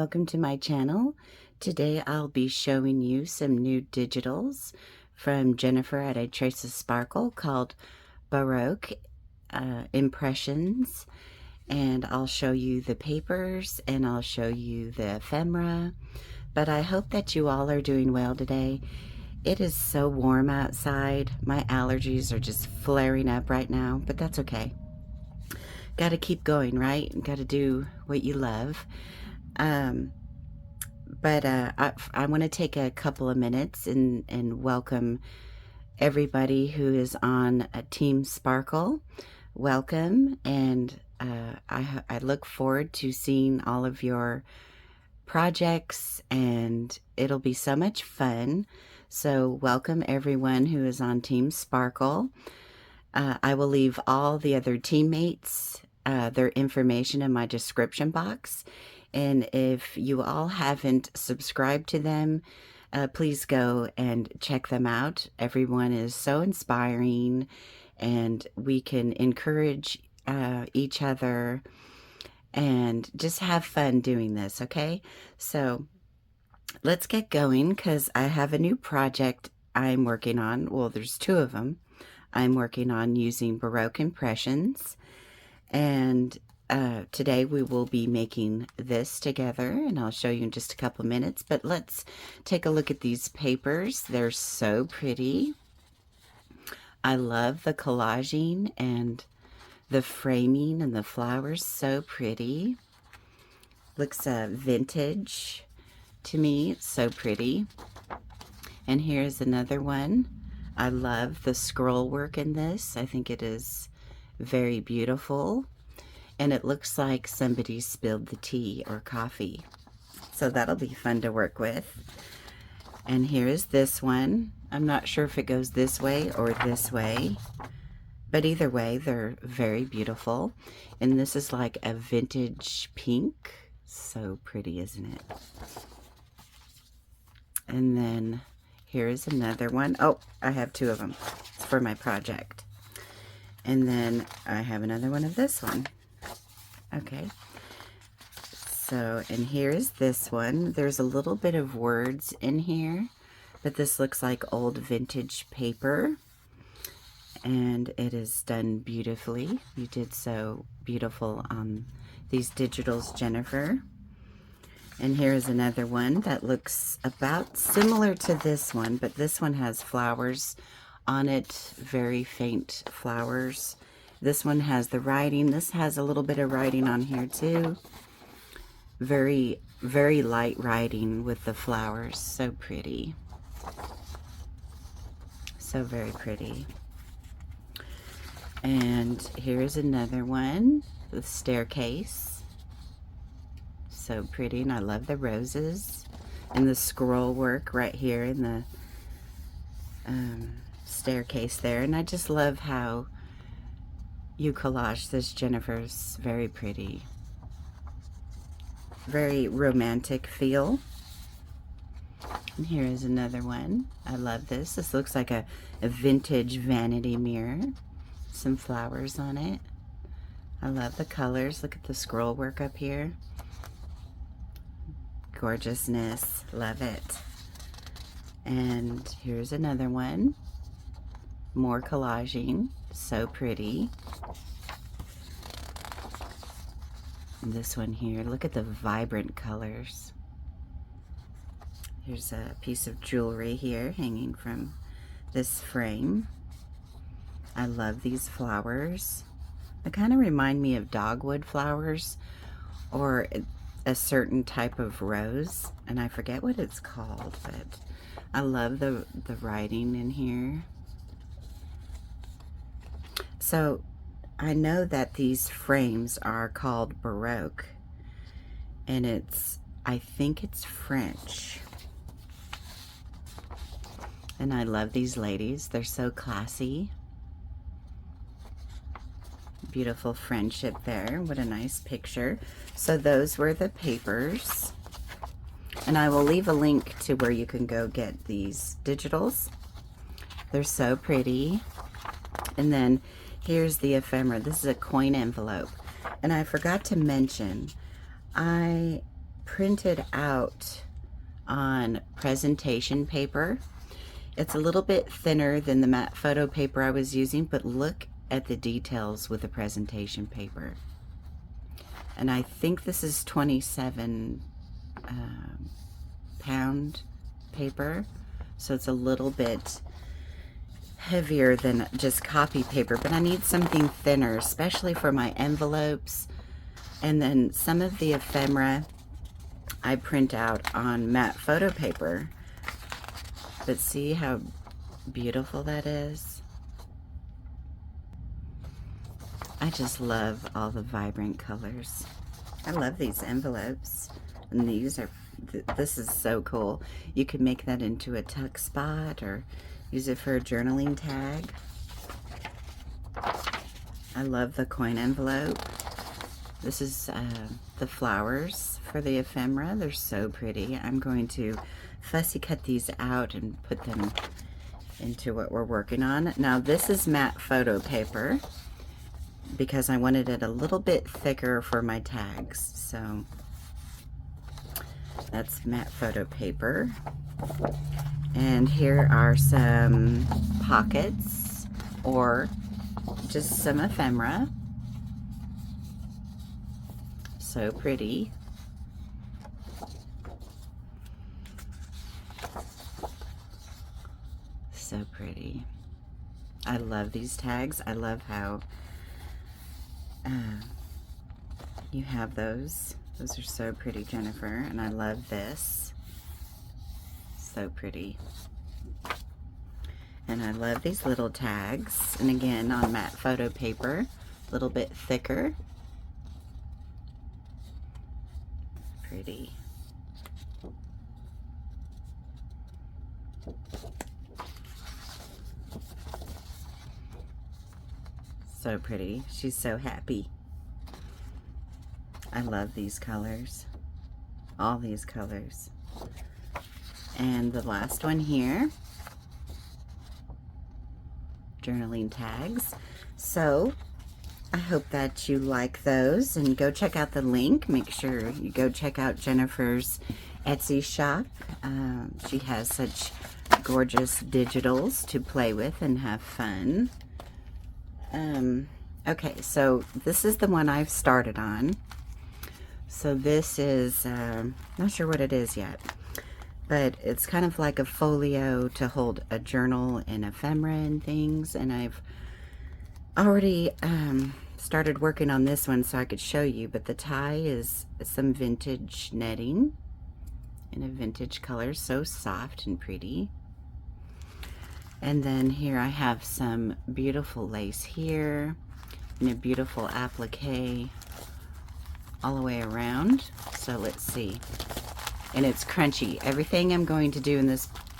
welcome to my channel. Today I'll be showing you some new digitals from Jenifer at A Trace of Sparkle called Baroque Impressions, and I'll show you the papers and I'll show you the ephemera. But I hope that you all are doing well today. It is so warm outside. My allergies are just flaring up right now, but that's okay. Got to keep going, right? Got to do what you love. I want to take a couple of minutes and welcome everybody who is on Team Sparkle. Welcome, and I look forward to seeing all of your projects, and it'll be so much fun. So welcome everyone who is on Team Sparkle. I will leave all the other teammates their information in my description box. And if you all haven't subscribed to them, please go and check them out. Everyone is so inspiring, and we can encourage each other and just have fun doing this, okay? So let's get going, because I have a new project I'm working on. Well, there's two of them. I'm working on using Baroque impressions, and today we will be making this together, and I'll show you in just a couple of minutes. But let's take a look at these papers. They're so pretty. I love the collaging and the framing and the flowers. So pretty. Looks vintage to me. It's so pretty. And here's another one. I love the scroll work in this. I think it is very beautiful. And it looks like somebody spilled the tea or coffee. So that'll be fun to work with. And here is this one. I'm not sure if it goes this way or this way, but either way, they're very beautiful. And this is like a vintage pink. So pretty, isn't it? And then here is another one. Oh, I have two of them. It's for my project. And then I have another one of this one. Okay. So, and here is this one. There's a little bit of words in here, but this looks like old vintage paper. And it is done beautifully. You did so beautiful on these digitals, Jenifer. And here's another one that looks about similar to this one, but this one has flowers on it, very faint flowers. This one has the writing. This has a little bit of writing on here too. Very, very light writing with the flowers. So pretty. So very pretty. And here's another one, the staircase. So pretty, and I love the roses and the scroll work right here in the staircase there. And I just love how you collage this, Jenifer's very pretty. Very romantic feel. And here is another one. I love this. This looks like a vintage vanity mirror. Some flowers on it. I love the colors. Look at the scroll work up here. Gorgeousness. Love it. And here's another one. More collaging. So pretty. And this one here. Look at the vibrant colors. Here's a piece of jewelry here hanging from this frame. I love these flowers. They kind of remind me of dogwood flowers or a certain type of rose, and I forget what it's called, but I love the writing in here. So I know that these frames are called Baroque, and I think it's French. And I love these ladies. They're so classy. Beautiful friendship there. What a nice picture. So those were the papers. And I will leave a link to where you can go get these digitals. They're so pretty. And then here's the ephemera. This is a coin envelope. And I forgot to mention, I printed out on presentation paper. It's a little bit thinner than the matte photo paper I was using, but look at the details with the presentation paper. And I think this is 27 pound paper, so it's a little bit heavier than just copy paper, but I need something thinner, especially for my envelopes. And then some of the ephemera I print out on matte photo paper. But see how beautiful that is? I just love all the vibrant colors. I love these envelopes. And these are, this is so cool. You can make that into a tuck spot or use it for a journaling tag. I love the coin envelope. This is the flowers for the ephemera. They're so pretty. I'm going to fussy cut these out and put them into what we're working on. Now this is matte photo paper because I wanted it a little bit thicker for my tags. So that's matte photo paper. And here are some pockets or just some ephemera. So pretty. So pretty. I love these tags. I love how you have those. Those are so pretty, Jenifer. And I love this. So pretty. And I love these little tags. And again, on matte photo paper, a little bit thicker. Pretty. So pretty. She's so happy. I love these colors. All these colors. And the last one here. Journaling tags. So I hope that you like those and go check out the link. Make sure you go check out Jenifer's Etsy shop. She has such gorgeous digitals to play with and have fun. Okay, so this is the one I've started on. So this is, not sure what it is yet, but it's kind of like a folio to hold a journal and ephemera and things. And I've already started working on this one so I could show you, but the tie is some vintage netting in a vintage color, so soft and pretty. And then here I have some beautiful lace here and a beautiful applique all the way around. So let's see. And it's crunchy. Everything I'm going to do in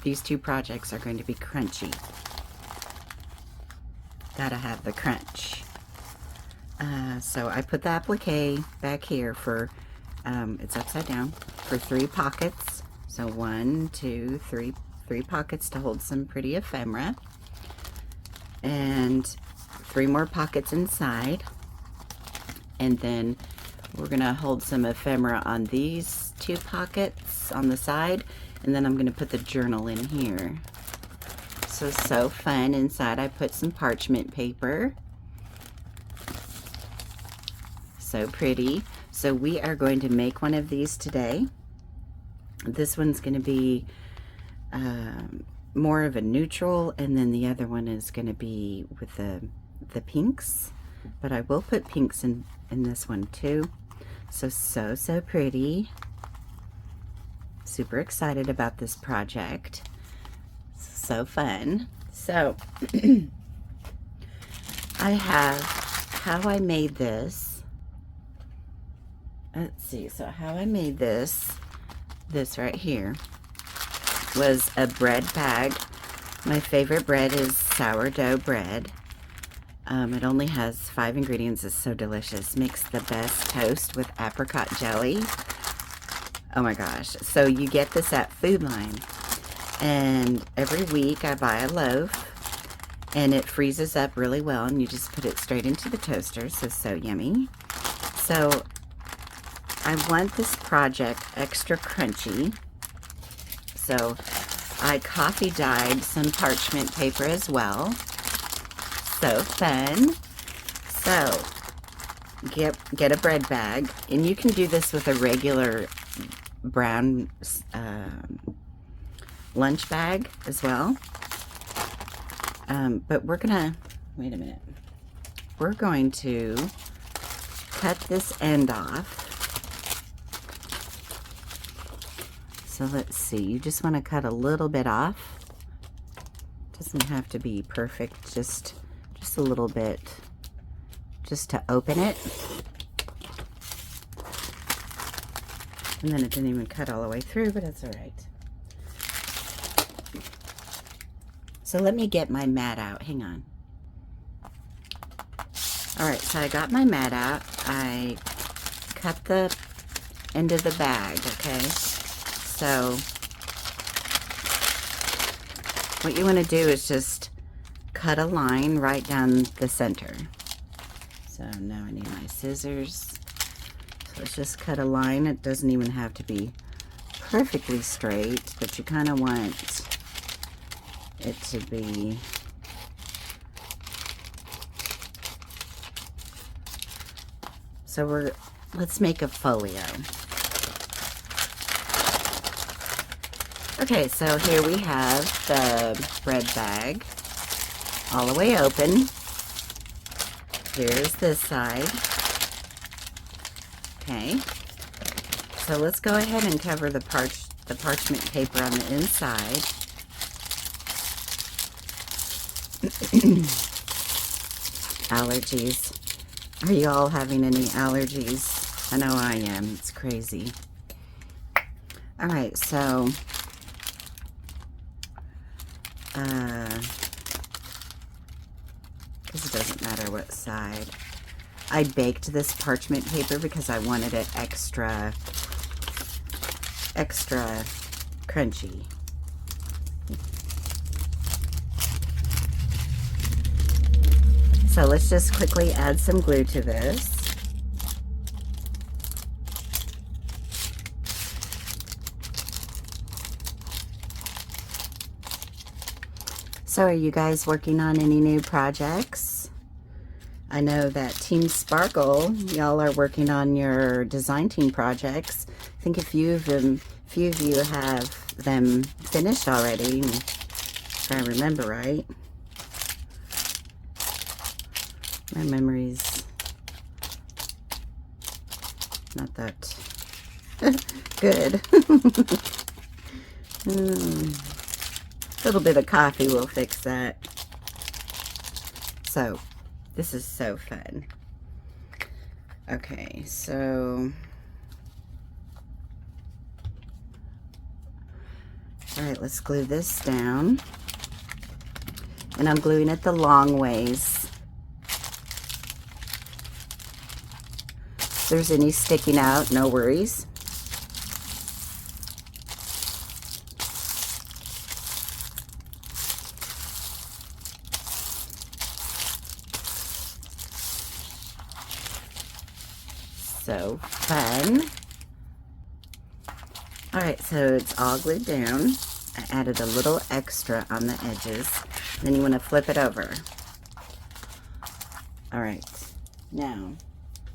these two projects are going to be crunchy. Gotta have the crunch. So I put the applique back here for, it's upside down, for 3 pockets. So 1, 2, 3 pockets to hold some pretty ephemera, and 3 more pockets inside. And then we're gonna hold some ephemera on these 2 pockets on the side, and then I'm gonna put the journal in here. So fun. Inside I put some parchment paper. So pretty. So we are going to make one of these today. This one's gonna be more of a neutral, and then the other one is going to be with the pinks, but I will put pinks in this one too. So pretty. Super excited about this project. So fun. So I have how I made this. Let's see. So how I made this right here was a bread bag. My favorite bread is sourdough bread. It only has 5 ingredients. It's so delicious. Makes the best toast with apricot jelly. Oh my gosh. So you get this at Food Line. And every week I buy a loaf. And it freezes up really well. And you just put it straight into the toaster. So yummy. So I want this project extra crunchy, so I coffee dyed some parchment paper as well. So fun. So get a bread bag, and you can do this with a regular brown lunch bag as well. But we're gonna, wait a minute. We're going to cut this end off. So let's see, you just want to cut a little bit off. Doesn't have to be perfect, just a little bit, just to open it. And then it didn't even cut all the way through, but it's all right. So let me get my mat out, hang on. All right, so I got my mat out. I cut the end of the bag, okay? So what you want to do is just cut a line right down the center. So now I need my scissors. So let's just cut a line. It doesn't even have to be perfectly straight, but you kind of want it to be so let's make a folio. Okay, so here we have the bread bag all the way open. Here's this side. Okay, so let's go ahead and cover the parchment paper on the inside. Allergies. Are you all having any allergies? I know I am. It's crazy. All right, so because it doesn't matter what side. I baked this parchment paper because I wanted it extra crunchy. So let's just quickly add some glue to this. So are you guys working on any new projects? I know that Team Sparkle, y'all are working on your design team projects. I think a few of you have them finished already, if I remember right. My memory's not that good. A little bit of coffee will fix that. So, this is so fun. Okay, so all right, let's glue this down. And I'm gluing it the long ways. If there's any sticking out, no worries. So fun. All right, so it's all glued down. I added a little extra on the edges. Then you want to flip it over. All right, now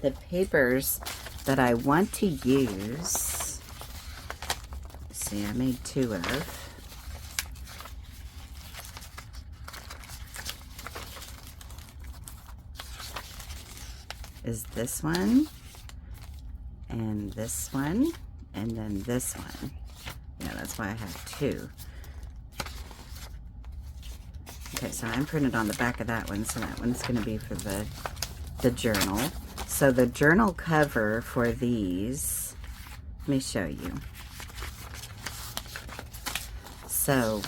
the papers that I want to use, let's see, I made 2 of. Is this one, and this one, and then this one. Yeah, that's why I have 2. Okay, so I'm printed on the back of that one, so that one's going to be for the journal. So the journal cover for these, let me show you. So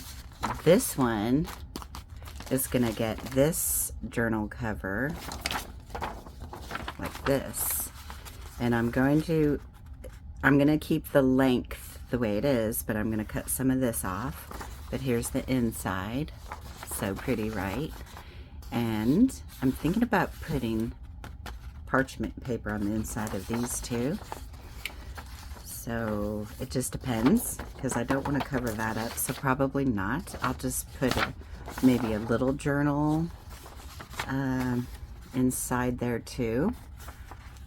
this one is going to get this journal cover like this, and I'm going to keep the length the way it is, but I'm going to cut some of this off. But here's the inside. So pretty, right? And I'm thinking about putting parchment paper on the inside of these 2. So it just depends, because I don't want to cover that up, so probably not. I'll just put maybe a little journal inside there too.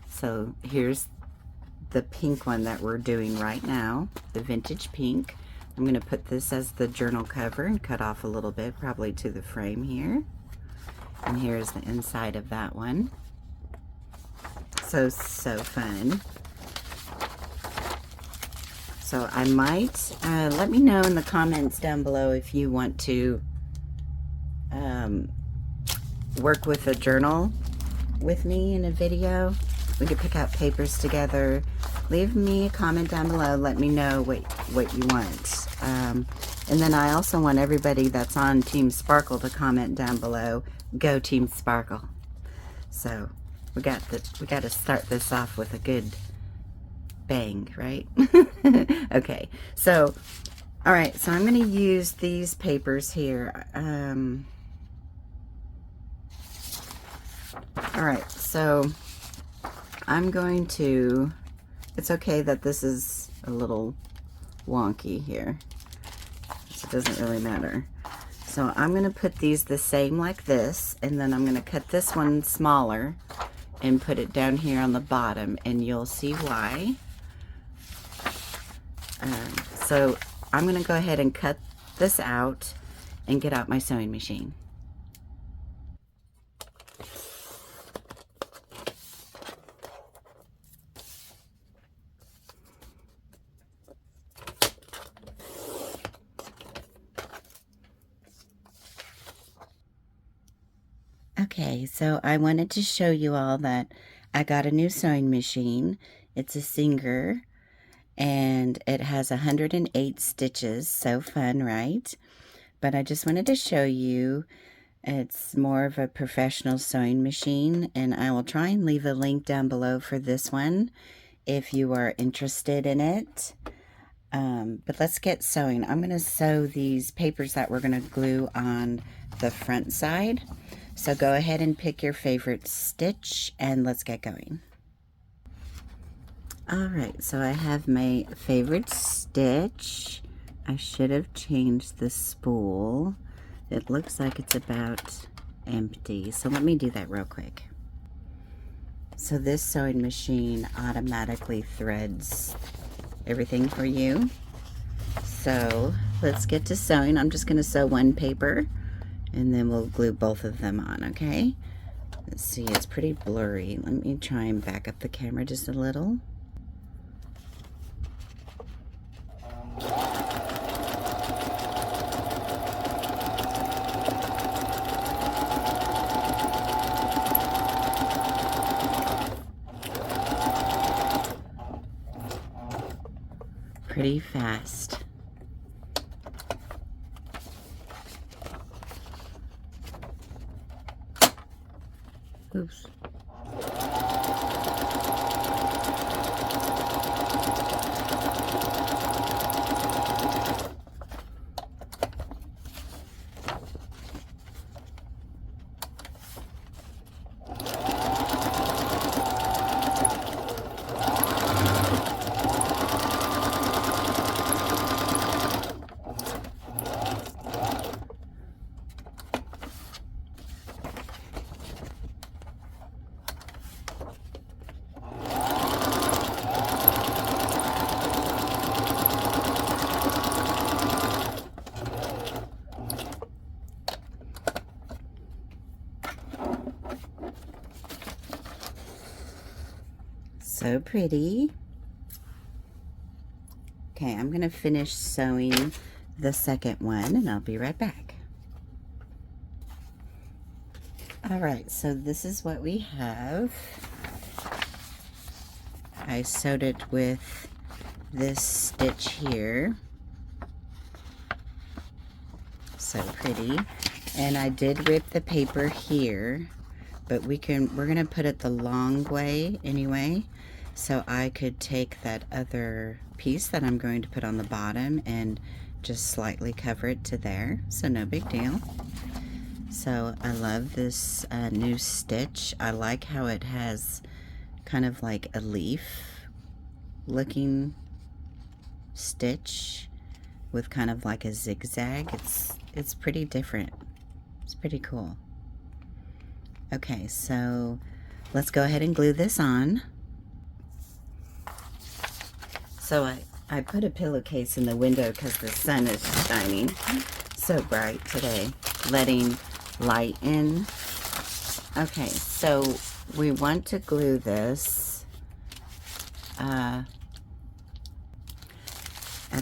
So here's the pink one that we're doing right now, the vintage pink. I'm going to put this as the journal cover and cut off a little bit, probably to the frame here. And here's the inside of that one. So fun. So I might, let me know in the comments down below if you want to work with a journal with me in a video. We could pick out papers together. Leave me a comment down below. Let me know what you want. And then I also want everybody that's on Team Sparkle to comment down below. Go Team Sparkle. So we got to start this off with a good bang, right? Okay, so all right, so I'm going to use these papers here. All right, so I'm going to, it's okay that this is a little wonky here, so it doesn't really matter. So I'm going to put these the same like this, and then I'm going to cut this one smaller and put it down here on the bottom, and you'll see why. So I'm going to go ahead and cut this out and get out my sewing machine. Okay, so I wanted to show you all that I got a new sewing machine. It's a Singer, and it has 108 stitches. So fun, right? But I just wanted to show you, it's more of a professional sewing machine, and I will try and leave a link down below for this one if you are interested in it. But let's get sewing. I'm going to sew these papers that we're going to glue on the front side. So go ahead and pick your favorite stitch and let's get going. Alright, so I have my favorite stitch. I should have changed the spool. It looks like it's about empty. So let me do that real quick. So this sewing machine automatically threads everything for you. So let's get to sewing. I'm just going to sew one paper and then we'll glue both of them on, okay? Let's see, it's pretty blurry. Let me try and back up the camera just a little. Pretty fast. Oops. So pretty. Okay, I'm going to finish sewing the second one and I'll be right back. Alright, so this is what we have. I sewed it with this stitch here. So pretty. And I did rip the paper here, but we're going to put it the long way anyway. So I could take that other piece that I'm going to put on the bottom and just slightly cover it to there. So no big deal. So I love this new stitch. I like how it has kind of like a leaf looking stitch with kind of like a zigzag. It's pretty different. It's pretty cool. Okay, so let's go ahead and glue this on. So I put a pillowcase in the window because the sun is shining so bright today, letting light in. Okay, so we want to glue this at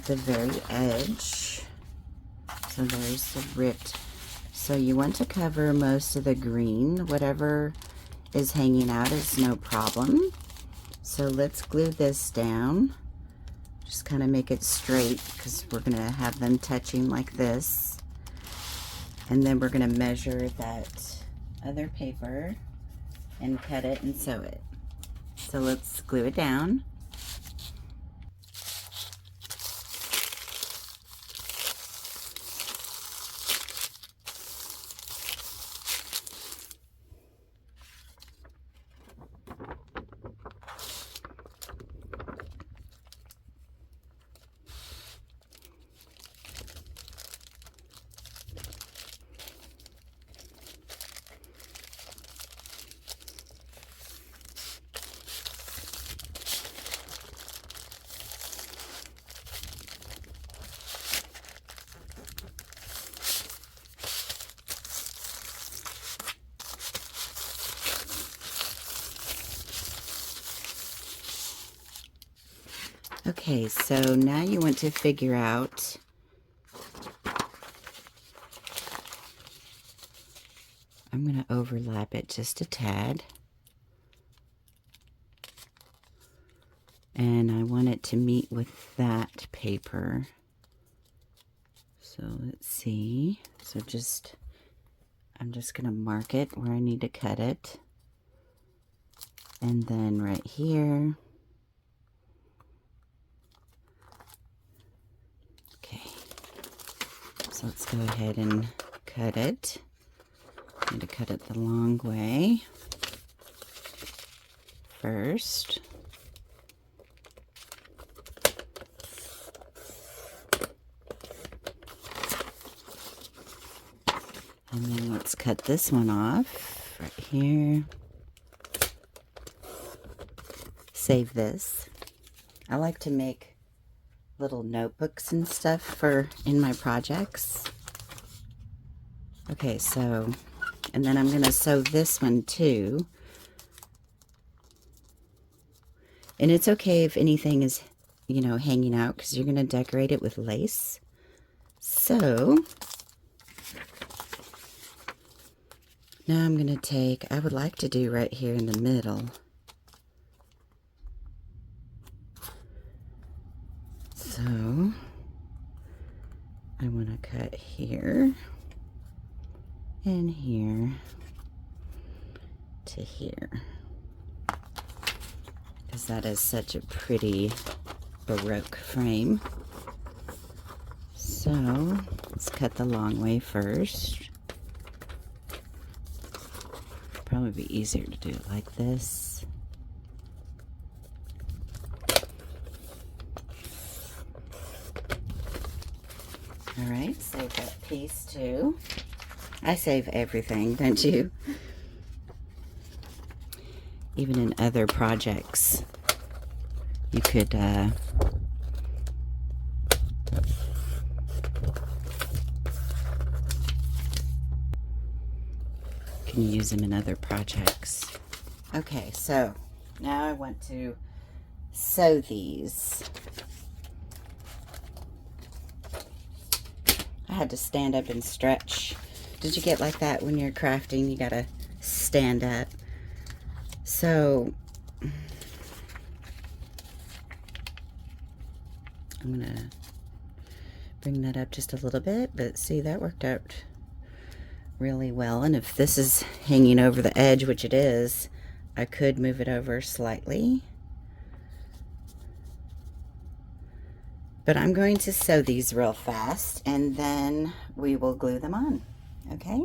the very edge. So there's the ripped. So you want to cover most of the green. Whatever is hanging out is no problem. So let's glue this down. Just kind of make it straight because we're going to have them touching like this. And then we're going to measure that other paper and cut it and sew it. So let's glue it down. Okay, so now you want to figure out I'm going to overlap it just a tad. And I want it to meet with that paper. So let's see. So I'm just going to mark it where I need to cut it. And then right here. Okay. So let's go ahead and cut it. I'm going to cut it the long way first. And then let's cut this one off right here. Save this. I like to make little notebooks and stuff for in my projects. Okay, so, and then I'm going to sew this one too. And it's okay if anything is, you know, hanging out because you're going to decorate it with lace. So, now I'm going to take, I would like to do right here in the middle. So, I want to cut here and here to here. Because that is such a pretty Baroque frame. So, let's cut the long way first. Probably be easier to do it like this. Alright, save that piece too. I save everything, don't you? Even in other projects, you could can use them in other projects. Okay, so now I want to sew these. I had to stand up and stretch. Did you get like that when you're crafting? You gotta stand up. So I'm gonna bring that up just a little bit, but see, that worked out really well. And if this is hanging over the edge, which it is, I could move it over slightly. But I'm going to sew these real fast and then we will glue them on, okay?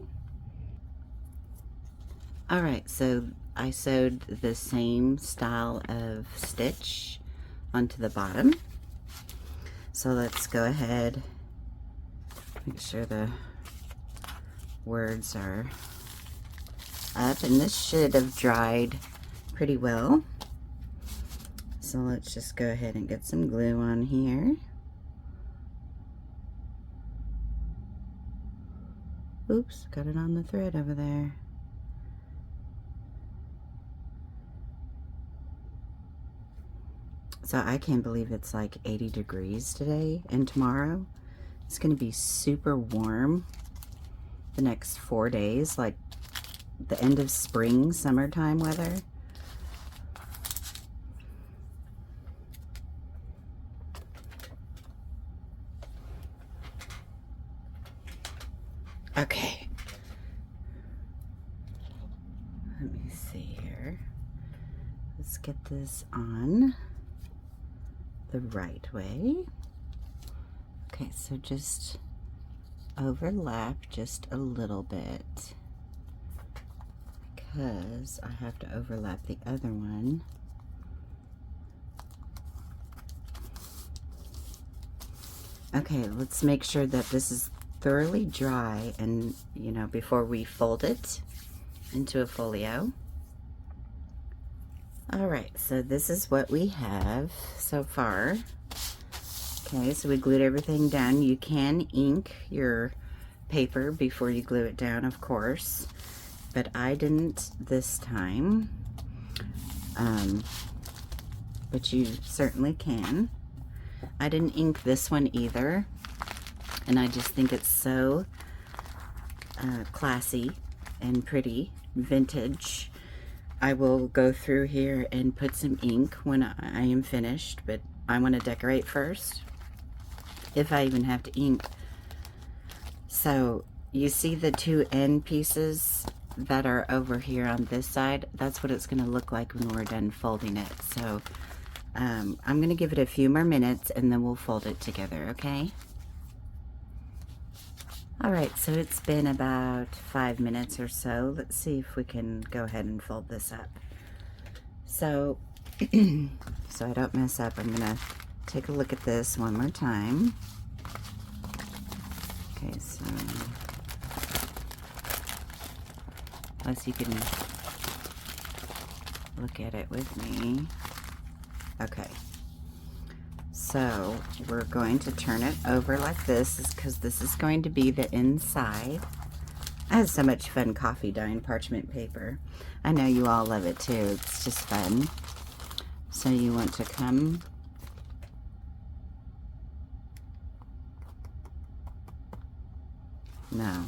All right, so I sewed the same style of stitch onto the bottom. So let's go ahead, make sure the words are up, and this should have dried pretty well. So let's just go ahead and get some glue on here. Oops, got it on the thread over there. So I can't believe it's like 80 degrees today, and tomorrow it's going to be super warm the next 4 days, like the end of spring, summertime weather. Okay. Let me see here. Let's get this on the right way. Okay, so just overlap just a little bit, because I have to overlap the other one. Okay, let's make sure that this is thoroughly dry, and you know, before we fold it into a folio. All right, so this is what we have so far. Okay, so we glued everything down. You can ink your paper before you glue it down, of course, but I didn't this time. But you certainly can. I didn't ink this one either, and I just think it's so classy and pretty, vintage. I will go through here and put some ink when I am finished, but I want to decorate first, if I even have to ink. So you see the two end pieces that are over here on this side? That's what it's going to look like when we're done folding it. So I'm going to give it a few more minutes and then we'll fold it together, okay? All right, so it's been about 5 minutes or so. Let's see if we can go ahead and fold this up. So, so I don't mess up, I'm going to take a look at this one more time. Okay, so unless you can look at it with me. Okay, so we're going to turn it over like this, because this is going to be the inside. I had so much fun coffee dyeing parchment paper. I know you all love it too. It's just fun. So you want to come no.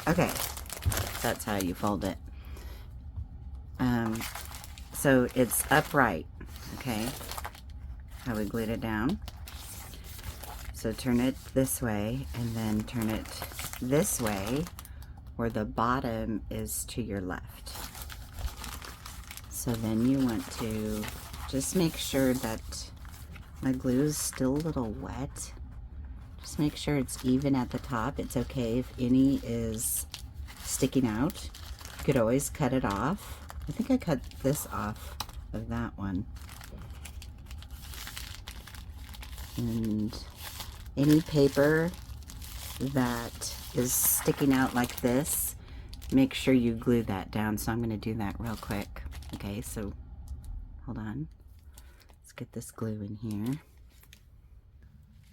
Okay, that's how you fold it. So it's upright, okay, how we glued it down. So turn it this way and then turn it this way where the bottom is to your left. So then you want to just make sure that my glue is still a little wet. Just make sure it's even at the top. It's okay if any is sticking out. You could always cut it off. I think I cut this off of that one. And any paper that is sticking out like this, make sure you glue that down. So I'm going to do that real quick. Okay, so hold on. Let's get this glue in here.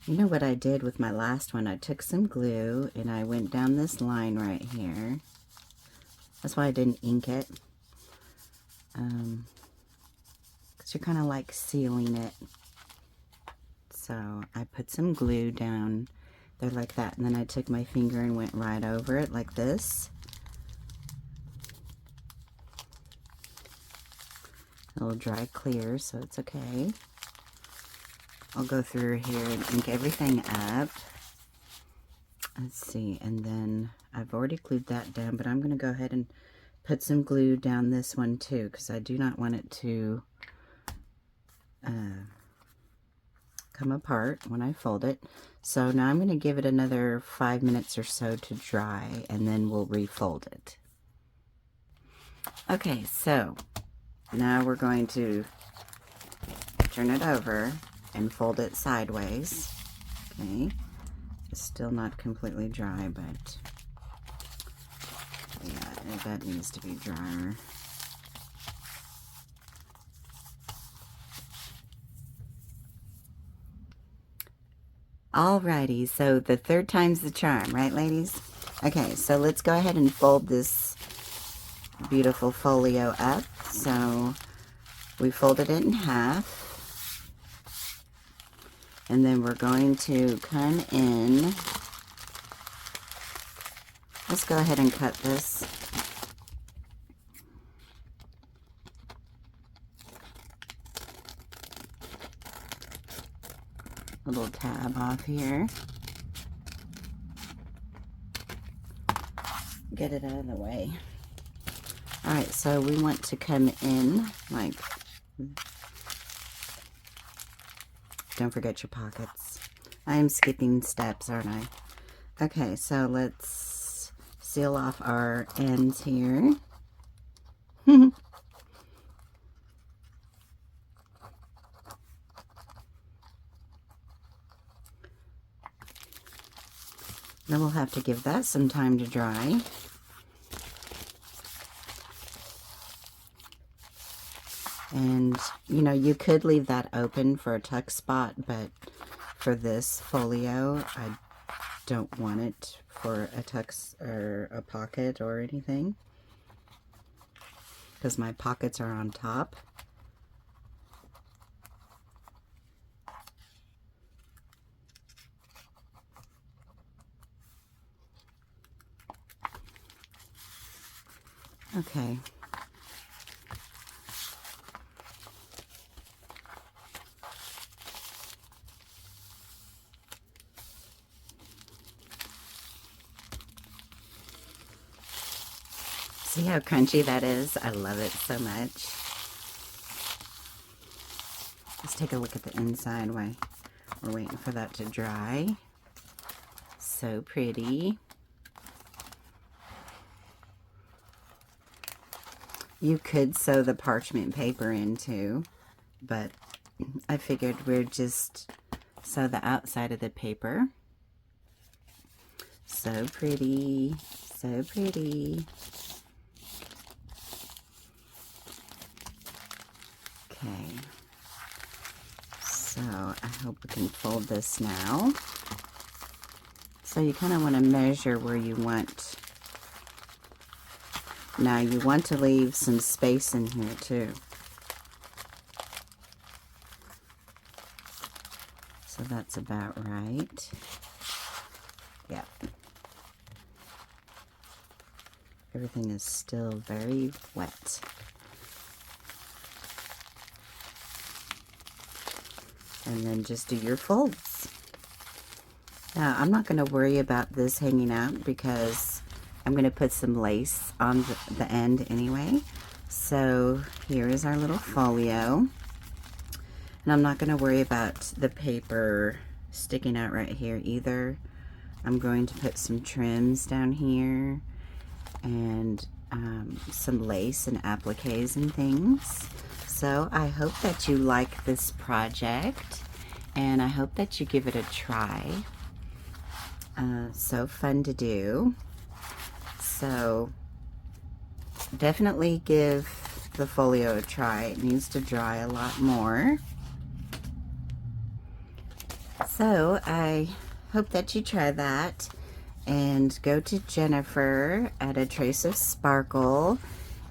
You know what I did with my last one? I took some glue and I went down this line right here. That's why I didn't ink it. Because you're kind of like sealing it. So I put some glue down there like that, and then I took my finger and went right over it like this. It'll dry clear, so it's okay. I'll go through here and ink everything up. Let's see, and then I've already glued that down, but I'm going to go ahead and put some glue down this one too, because I do not want it to come apart when I fold it. So now I'm going to give it another 5 minutes or so to dry, and then we'll refold it. Okay, so now we're going to turn it over and fold it sideways. Okay, it's still not completely dry, but yeah, that needs to be drier. Alrighty, so the third time's the charm, right, ladies? Okay, so let's go ahead and fold this beautiful folio up. So we folded it in half, and then we're going to come in. Let's go ahead and cut this. Little tab off here. Get it out of the way. Alright, so we want to come in like, don't forget your pockets. I am skipping steps, aren't I? Okay, so let's seal off our ends here. Then we'll have to give that some time to dry. And, you know, you could leave that open for a tuck spot, but for this folio, I don't want it for a tuck or a pocket or anything, because my pockets are on top. Okay. See how crunchy that is? I love it so much. Let's take a look at the inside while we're waiting for that to dry. So pretty. You could sew the parchment paper in too, but I figured we'd just sew the outside of the paper. So pretty, so pretty. Okay, so I hope we can fold this now. So you kind of want to measure where you want. Now you want to leave some space in here too. So that's about right. Yeah. Everything is still very wet. And then just do your folds. Now I'm not going to worry about this hanging out because I'm going to put some lace on the end anyway. So here is our little folio. And I'm not going to worry about the paper sticking out right here either. I'm going to put some trims down here and some lace and appliques and things. So I hope that you like this project, and I hope that you give it a try. So fun to do. So definitely give the folio a try. It needs to dry a lot more. So I hope that you try that, and go to Jenifer at A Trace of Sparkle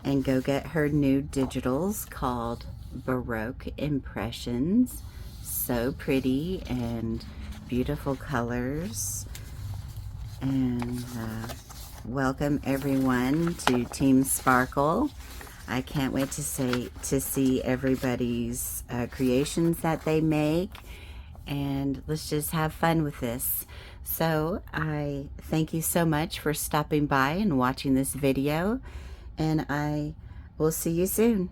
and go get her new digitals called Baroque Impressions. So pretty and beautiful colors. And welcome everyone to Team Sparkle. I can't wait to see everybody's creations that they make, and let's just have fun with this. So I thank you so much for stopping by and watching this video, and I will see you soon.